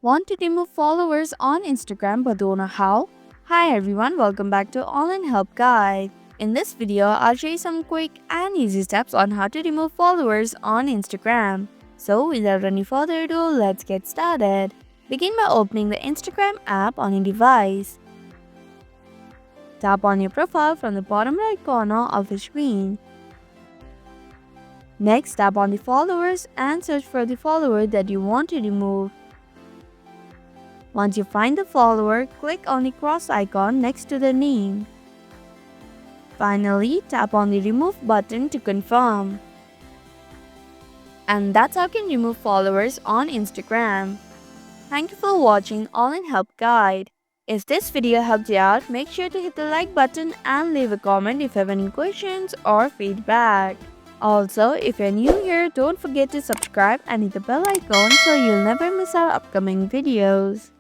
Want to remove followers on Instagram but don't know how? Hi everyone, welcome back to Online Help Guide. In this video, I'll show you some quick and easy steps on how to remove followers on Instagram. So without any further ado, let's get started. Begin by opening the Instagram app on your device. Tap on your profile from the bottom right corner of the screen. Next, tap on the followers and search for the follower that you want to remove. Once you find the follower, click on the cross icon next to the name. Finally, tap on the remove button to confirm. And that's how you can remove followers on Instagram. Thank you for watching Online Help Guide. If this video helped you out, make sure to hit the like button and leave a comment if you have any questions or feedback. Also, if you're new here, don't forget to subscribe and hit the bell icon so you'll never miss our upcoming videos.